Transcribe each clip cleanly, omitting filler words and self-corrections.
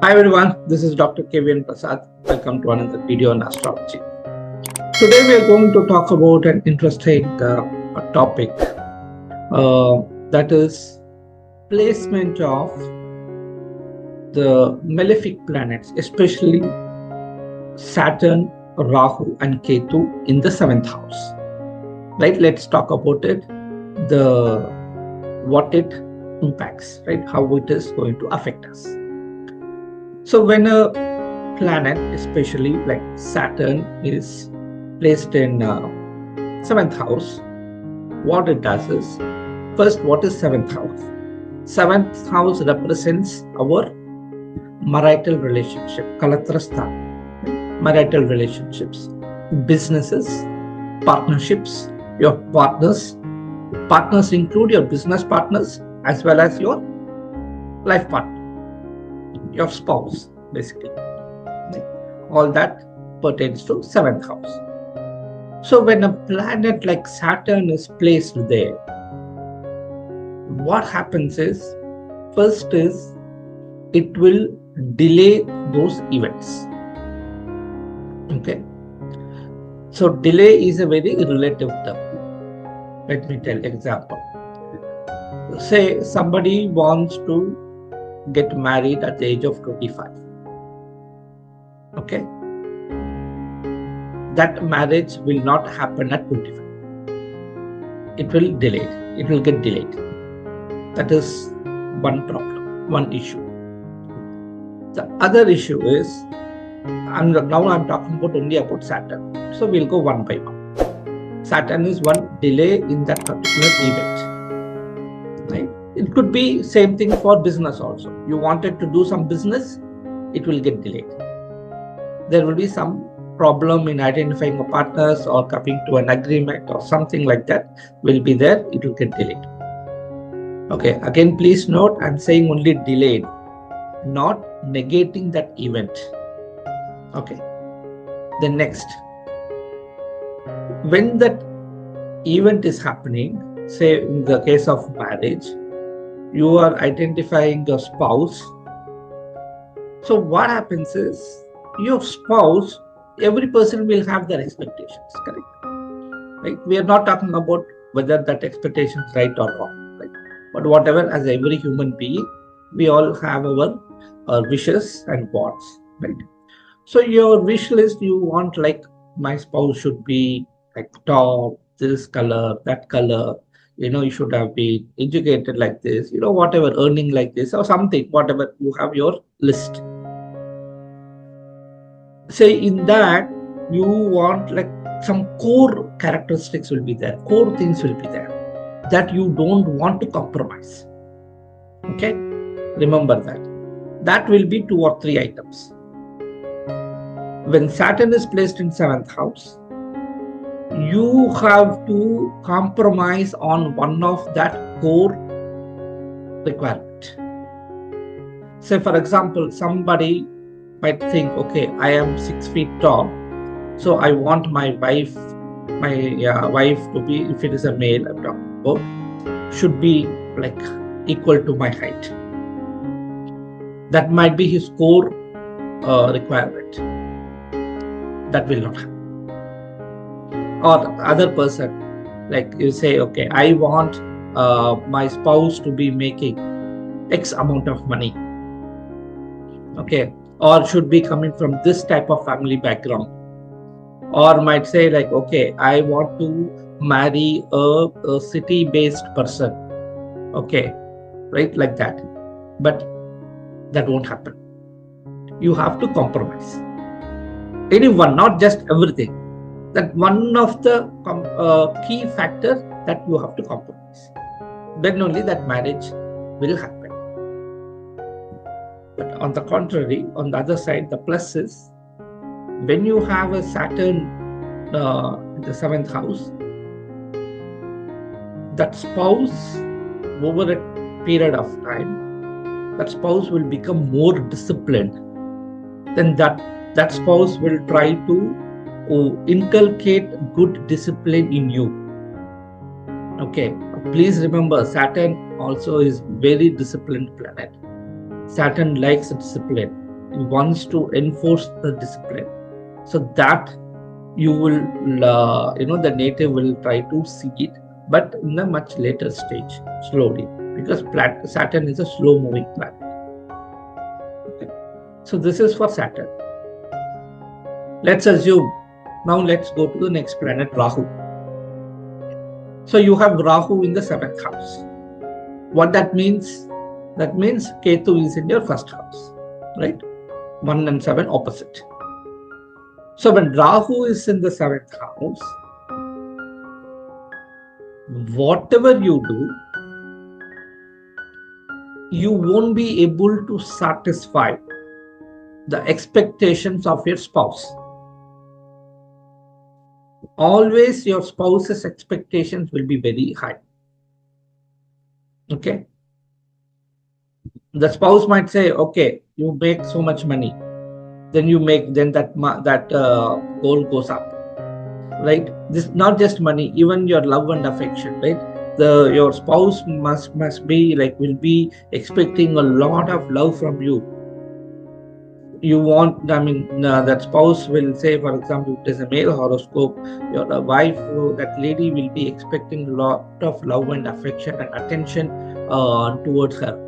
Hi everyone, this is Dr.K.V.N.PRASAD. Welcome to another video on astrology. Today we are going to talk about an interesting topic that is placement of the malefic planets, especially Saturn, Rahu and Ketu in the 7th house. Right, let's talk about it, what it impacts, right, how it is going to affect us. So when a planet, especially like Saturn, is placed in 7th house, what it does is, first, what is 7th house? 7th house represents our marital relationship, Kalatrastha, marital relationships, businesses, partnerships, your partners. Partners include your business partners as well as your life partner, your spouse, basically. All that pertains to 7th house. So when a planet like Saturn is placed there, what happens is, first is, it will delay those events. Okay. So delay is a very relative term. Let me tell example. Say somebody wants to get married at the age of 25. Okay. That marriage will not happen at 25. It will delay. It will get delayed. That is one problem, one issue. The other issue is, now I'm talking only about Saturn. So we'll go one by one. Saturn is one delay in that particular event. Right? It could be same thing for business also. You wanted to do some business, it will get delayed. There will be some problem in identifying partners or coming to an agreement or something like that will be there, it will get delayed. Okay, again please note, I'm saying only delayed, not negating that event. Okay. Then next, when that event is happening, say in the case of marriage, you are identifying your spouse. So what happens is, your spouse, every person will have their expectations, correct? Right? We are not talking about whether that expectation is right or wrong, right? But whatever, as every human being, we all have our wishes and wants, right? So your wish list, you want like, my spouse should be like tall, this color, that color, you should have been educated like this, whatever, earning like this or something, whatever, you have your list. Say in that, you want like some core characteristics will be there, core things will be there that you don't want to compromise. Okay, remember that. That will be 2 or 3 items. When Saturn is placed in 7th house, you have to compromise on one of that core requirement. Say for example, somebody might think, okay, I am 6 feet tall, so I want my wife to be, if it is a male I'm talking about, should be like equal to my height. That might be his core requirement. That will not happen. Or other person, like you say, okay, I want my spouse to be making X amount of money. Okay, or should be coming from this type of family background. Or might say like, okay, I want to marry a city-based person. Okay, right, like that. But that won't happen. You have to compromise. Anyone, not just everything. That one of the key factors that you have to compromise. Then only that marriage will happen. But on the contrary, on the other side, the plus is, when you have a Saturn in the 7th house, that spouse, over a period of time, that spouse will become more disciplined. Then that spouse will try to inculcate good discipline in you. Okay, please remember, Saturn also is very disciplined planet. Saturn likes discipline. He wants to enforce the discipline. So that you will, the native will try to see it, but in a much later stage, slowly, because Saturn is a slow-moving planet. Okay. So this is for Saturn. Let's assume, now let's go to the next planet, Rahu. So you have Rahu in the 7th house. What that means? That means Ketu is in your 1st house, right? 1 and 7 opposite. So when Rahu is in the 7th house, whatever you do, you won't be able to satisfy the expectations of your spouse. Always your spouse's expectations will be very high. Okay. The spouse might say, okay, you make so much money, then that goal goes up, right? This not just money, even your love and affection, right? Your spouse must be will be expecting a lot of love from you. You want, that spouse will say, for example, it is a male horoscope, your wife, that lady will be expecting a lot of love and affection and attention towards her.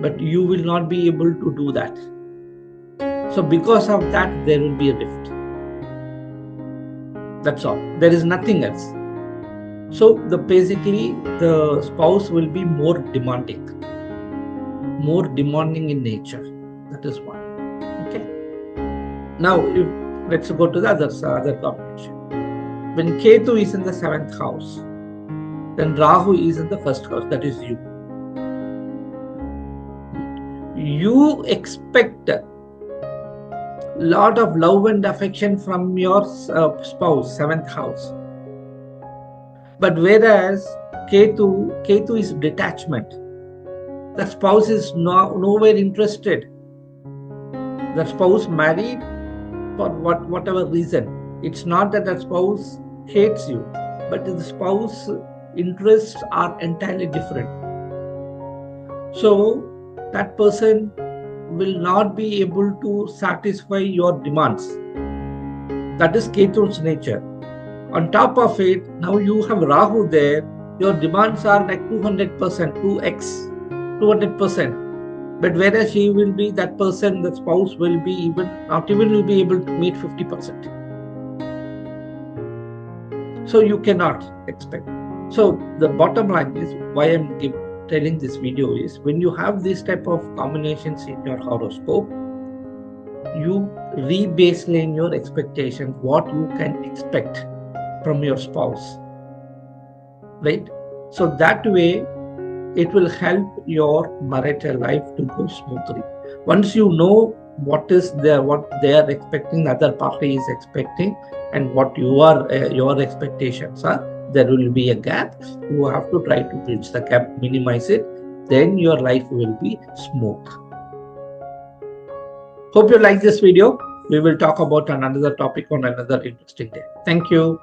But you will not be able to do that. So because of that, there will be a rift. That's all. There is nothing else. So basically, the spouse will be more demanding in nature. That is one. Okay. Now, let's go to the other combination. When Ketu is in the 7th house, then Rahu is in the 1st house. That is you. You expect a lot of love and affection from your spouse, 7th house. But whereas Ketu is detachment. The spouse is nowhere interested. The spouse married for whatever reason. It's not that the spouse hates you, but the spouse interests are entirely different. So that person will not be able to satisfy your demands. That is Ketu's nature. On top of it, now you have Rahu there, your demands are like 200%, 2x, 200%. But whereas she will be, that person, the spouse will be not even be able to meet 50%. So you cannot expect. So the bottom line is, why I'm telling this video is, when you have this type of combinations in your horoscope, you re-baseline your expectations, what you can expect from your spouse, right? So that way, it will help your marital life to go smoothly. Once you know what they are expecting, the other party is expecting, and what your expectations are, there will be a gap. You have to try to bridge the gap, minimize it. Then your life will be smooth. Hope you like this video. We will talk about another topic on another interesting day. Thank you.